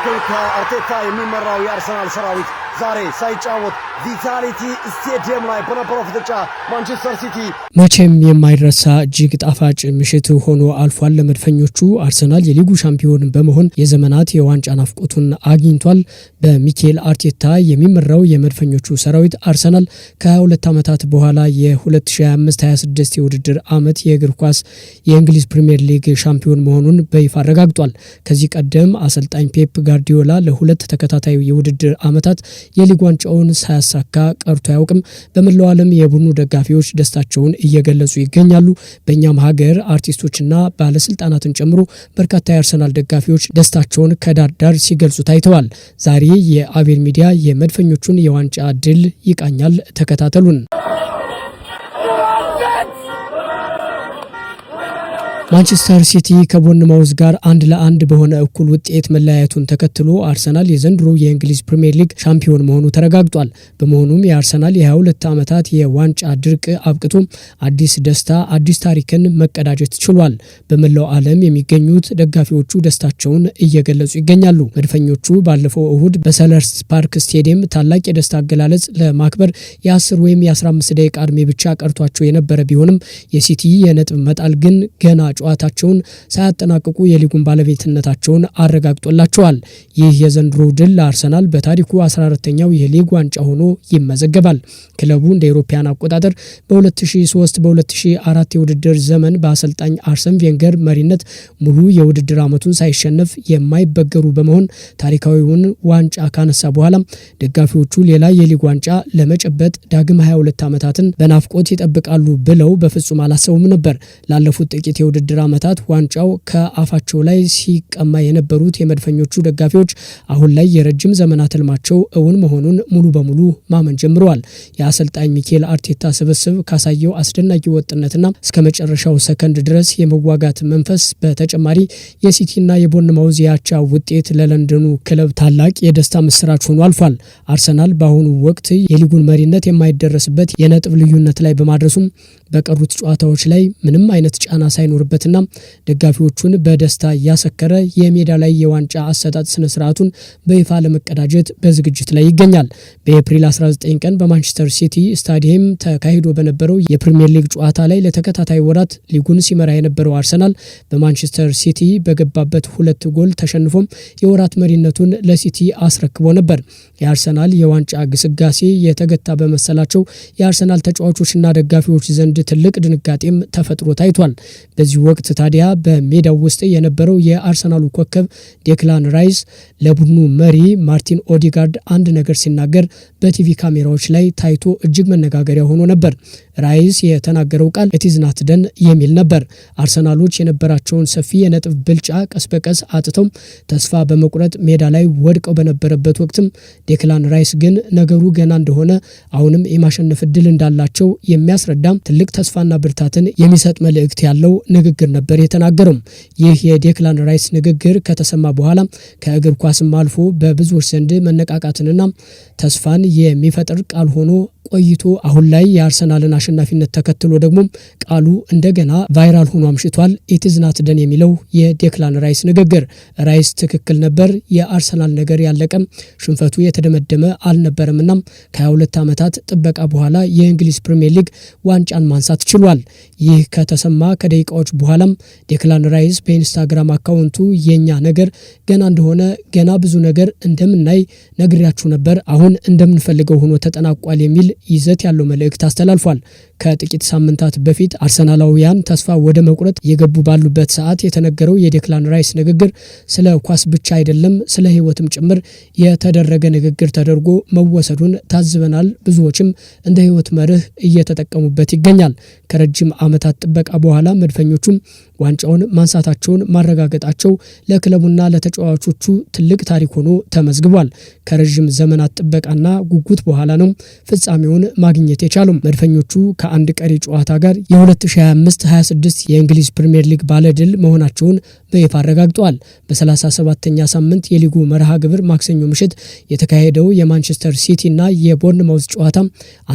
ሚኬል አርቴታ የሚመራው የአርሰናል ሰራዊት ዛሬ ሳይጫወት ቪታሊቲ ስቴዲየም ላይ በነበረው ፍጥጫ ማንቸስተር ሲቲ መቼም የማይረሳ እጅግ ጣፋጭ ምሽት ሆኖ አልፏል። ለመድፈኞቹ አርሰናል የሊጉ ሻምፒዮን በመሆን የዘመናት የዋንጫ ናፍቆቱን አግኝቷል። በሚኬል አርቴታ የሚመራው የመድፈኞቹ ሰራዊት አርሰናል ከ22 ዓመታት በኋላ የ2025-26 የውድድር ዓመት የእግር ኳስ የእንግሊዝ ፕሪሚየር ሊግ ሻምፒዮን መሆኑን በይፋ አረጋግጧል። ከዚህ ቀደም አሰልጣኝ ፔፕ ጋርዲዮላ ለሁለት ተከታታይ የውድድር ዓመታት የሊግ ዋንጫውን ሳያሳካ ቀርቶ አያውቅም። በመላው ዓለም የቡድኑ ደጋፊዎች ደስታቸውን እየገለጹ ይገኛሉ። በእኛም ሀገር አርቲስቶችና ባለስልጣናትን ጨምሮ በርካታ የአርሰናል ደጋፊዎች ደስታቸውን ከዳር ዳር ሲገልጹ ታይተዋል። ዛሬ የአቤል ሚዲያ የመድፈኞቹን የዋንጫ ድል ይቃኛል። ተከታተሉን። ማንቸስተር ሲቲ ከቦርንማውዝ ጋር 1-1 በሆነ እኩል ውጤት መለያየቱን ተከትሎ አርሰናል የዘንድሮ የእንግሊዝ ፕሪሚየር ሊግ ሻምፒዮን መሆኑ ተረጋግጧል። በመሆኑም የአርሰናል የ22 ዓመታት የዋንጫ ድርቅ አብቅቶ አዲስ ደስታ፣ አዲስ ታሪክን መቀዳጀት ችሏል። በመላው ዓለም የሚገኙት ደጋፊዎቹ ደስታቸውን እየገለጹ ይገኛሉ። መድፈኞቹ ባለፈው እሁድ በሰለርስ ፓርክ ስቴዲየም ታላቅ የደስታ አገላለጽ ለማክበር የ10 ወይም የ15 ደቂቃ ዕድሜ ብቻ ቀርቷቸው የነበረ ቢሆንም የሲቲ የነጥብ መጣል ግን ገና ጨዋታቸውን ሳያጠናቅቁ የሊጉን ባለቤትነታቸውን አረጋግጦላቸዋል። ይህ የዘንድሮ ድል ለአርሰናል በታሪኩ 14ኛው የሊግ ዋንጫ ሆኖ ይመዘገባል። ክለቡ እንደ አውሮፓውያን አቆጣጠር በ2003 በ2004 የውድድር ዘመን በአሰልጣኝ አርሰን ቬንገር መሪነት ሙሉ የውድድር ዓመቱን ሳይሸነፍ የማይበገሩ በመሆን ታሪካዊውን ዋንጫ ካነሳ በኋላ ደጋፊዎቹ ሌላ የሊግ ዋንጫ ለመጨበጥ ዳግም 22 ዓመታትን በናፍቆት ይጠብቃሉ ብለው በፍጹም አላሰቡም ነበር። ላለፉት ጥቂት የውድድር ዓመታት ዋንጫው ከአፋቸው ላይ ሲቀማ የነበሩት የመድፈኞቹ ደጋፊዎች አሁን ላይ የረጅም ዘመናት ህልማቸው እውን መሆኑን ሙሉ በሙሉ ማመን ጀምረዋል። የአሰልጣኝ ሚኬል አርቴታ ስብስብ ካሳየው አስደናቂ ወጥነትና እስከ መጨረሻው ሰከንድ ድረስ የመዋጋት መንፈስ በተጨማሪ የሲቲና የቦርንማውዝ ያቻ ውጤት ለለንደኑ ክለብ ታላቅ የደስታ ምስራች ሆኖ አልፏል። አርሰናል በአሁኑ ወቅት የሊጉን መሪነት የማይደረስበት የነጥብ ልዩነት ላይ በማድረሱም በቀሩት ጨዋታዎች ላይ ምንም አይነት ጫና ሳይኖርበትና ደጋፊዎቹን በደስታ ያሰከረ የሜዳ ላይ የዋንጫ አሰጣጥ ስነ ስርዓቱን በይፋ ለመቀዳጀት በዝግጅት ላይ ይገኛል። በኤፕሪል 19 ቀን በማንቸስተር ሲቲ ስታዲየም ተካሂዶ በነበረው የፕሪሚየር ሊግ ጨዋታ ላይ ለተከታታይ ወራት ሊጉን ሲመራ የነበረው አርሰናል በማንቸስተር ሲቲ በገባበት 2 ጎል ተሸንፎም የወራት መሪነቱን ለሲቲ አስረክቦ ነበር። የአርሰናል የዋንጫ ግስጋሴ የተገታ በመሰላቸው የአርሰናል ተጫዋቾችና ደጋፊዎች ዘንድ ትልቅ ድንጋጤም ተፈጥሮ ታይቷል። በዚህ ወቅት ታዲያ በሜዳው ውስጥ የነበረው የአርሰናሉ ኮከብ ዴክላን ራይስ ለቡድኑ መሪ ማርቲን ኦዲጋርድ አንድ ነገር ሲናገር በቲቪ ካሜራዎች ላይ ታይቶ እጅግ መነጋገሪያ ሆኖ ነበር። ራይስ የተናገረው ቃል ኢት ኢዝ ናት ደን የሚል ነበር። አርሰናሎች የነበራቸውን ሰፊ የነጥብ ብልጫ ቀስ በቀስ አጥተው ተስፋ በመቁረጥ ሜዳ ላይ ወድቀው በነበረበት ወቅትም ዴክላን ራይስ ግን ነገሩ ገና እንደሆነ አሁንም የማሸነፍ እድል እንዳላቸው የሚያስረዳም ትልቅ ተስፋና ብርታትን የሚሰጥ መልእክት ያለው ንግግር ነበር የተናገረው። ይህ የዴክላን ራይስ ንግግር ከተሰማ በኋላ ከእግር ኳስም አልፎ በብዙዎች ዘንድ መነቃቃትንና ተስፋን የሚፈጥር ቃል ሆኖ ቆይቶ አሁን ላይ የአርሰናልን አሸናፊነት ተከትሎ ደግሞ ቃሉ እንደገና ቫይራል ሆኖ አምሽቷል። ኢት ኢዝ ናት ደን የሚለው የዴክላን ራይስ ንግግር ራይስ ትክክል ነበር። የአርሰናል ነገር ያለቀም ሽንፈቱ የተደመደመ አልነበረምና ከ22 ዓመታት ጥበቃ በኋላ የእንግሊዝ ፕሪሚየር ሊግ ዋንጫን ማንሳት ችሏል። ይህ ከተሰማ ከደቂቃዎች በኋላም ዴክላን ራይስ በኢንስታግራም አካውንቱ የኛ ነገር ገና እንደሆነ ገና ብዙ ነገር እንደምናይ ነግሬያችሁ ነበር፣ አሁን እንደምንፈልገው ሆኖ ተጠናቋል የሚል ይዘት ያለው መልእክት አስተላልፏል። ከጥቂት ሳምንታት በፊት አርሰናላውያን ተስፋ ወደ መቁረጥ የገቡ ባሉበት ሰዓት የተነገረው የዴክላን ራይስ ንግግር ስለ ኳስ ብቻ አይደለም፣ ስለ ሕይወትም ጭምር የተደረገ ንግግር ተደርጎ መወሰዱን ታዝበናል። ብዙዎችም እንደ ሕይወት መርህ እየተጠቀሙበት ይገኛል። ከረጅም ዓመታት ጥበቃ በኋላ መድፈኞቹም ዋንጫውን ማንሳታቸውን ማረጋገጣቸው ለክለቡና ለተጫዋቾቹ ትልቅ ታሪክ ሆኖ ተመዝግቧል። ከረጅም ዘመናት ጥበቃና ጉጉት በኋላ ነው ፍጻሜውን ማግኘት የቻሉም። መድፈኞቹ ከአንድ ቀሪ ጨዋታ ጋር የ2025-26 የእንግሊዝ ፕሪሚየር ሊግ ባለድል መሆናቸውን በይፋ አረጋግጠዋል። በ37ኛ ሳምንት የሊጉ መርሃ ግብር ማክሰኞ ምሽት የተካሄደው የማንቸስተር ሲቲ እና የቦርንማውዝ ጨዋታ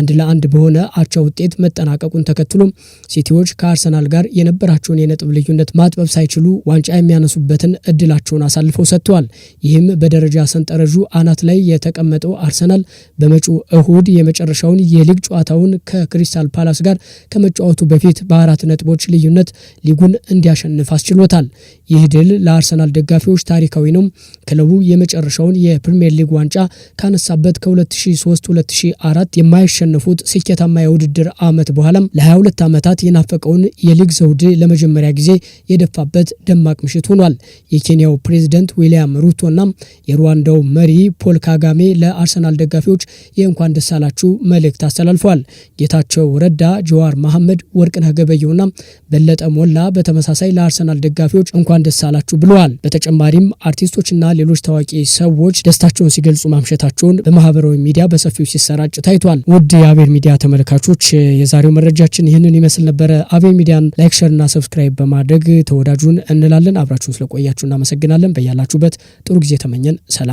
1-1 በሆነ አቻ ውጤት መጠናቀቁን ተከትሎ ሲቲዎች ከአርሰናል ጋር የነበራቸውን የነጥብ ልዩነት ማጥበብ ሳይችሉ ዋንጫ የሚያነሱበትን እድላቸውን አሳልፈው ሰጥተዋል። ይህም በደረጃ ሰንጠረዡ አናት ላይ የተቀመጠው አርሰናል በመጪው እሁድ የመጨረሻውን የሊግ ጨዋታውን ከክሪስታል ፓላስ ጋር ከመጫወቱ በፊት በ4 ነጥቦች ልዩነት ሊጉን እንዲያሸንፍ አስችሎታል። ይህ ድል ለአርሰናል ደጋፊዎች ታሪካዊ ነው። ክለቡ የመጨረሻውን የፕሪሚየር ሊግ ዋንጫ ካነሳበት ከ2003-2004 የማይሸነፉት ስኬታማ የውድድር ዓመት በኋላም ለ22 ዓመታት የናፈቀውን የሊግ ዘውድ ለመጀመሪያ ጊዜ የደፋበት ደማቅ ምሽት ሆኗል። የኬንያው ፕሬዝዳንት ዊሊያም ሩቶና የሩዋንዳው መሪ ፖል ካጋሜ ለአርሰናል ደጋፊዎች የእንኳን ደስ አላችሁ መልእክት አስተላልፈዋል። ጌታቸው ረዳ፣ ጀዋር መሐመድ፣ ወርቅነህ ገበየሁና በለጠ ሞላ በተመሳሳይ ለአርሰናል ደጋፊዎች እንኳን ደስ አላችሁ ብለዋል። በተጨማሪም አርቲስቶችና ሌሎች ታዋቂ ሰዎች ደስታቸውን ሲገልጹ ማምሸታቸውን በማህበራዊ ሚዲያ በሰፊው ሲሰራጭ ታይቷል። ውድ የአቤል ሚዲያ ተመልካቾች የዛሬው መረጃችን ይህንን ይመስል ነበረ። አቤል ሚዲያን ላይክ፣ ሼር እና ሰብስክራይብ በማድረግ ተወዳጁን እንላለን። አብራችሁን ስለቆያችሁ እናመሰግናለን። በያላችሁበት ጥሩ ጊዜ ተመኘን። ሰላም።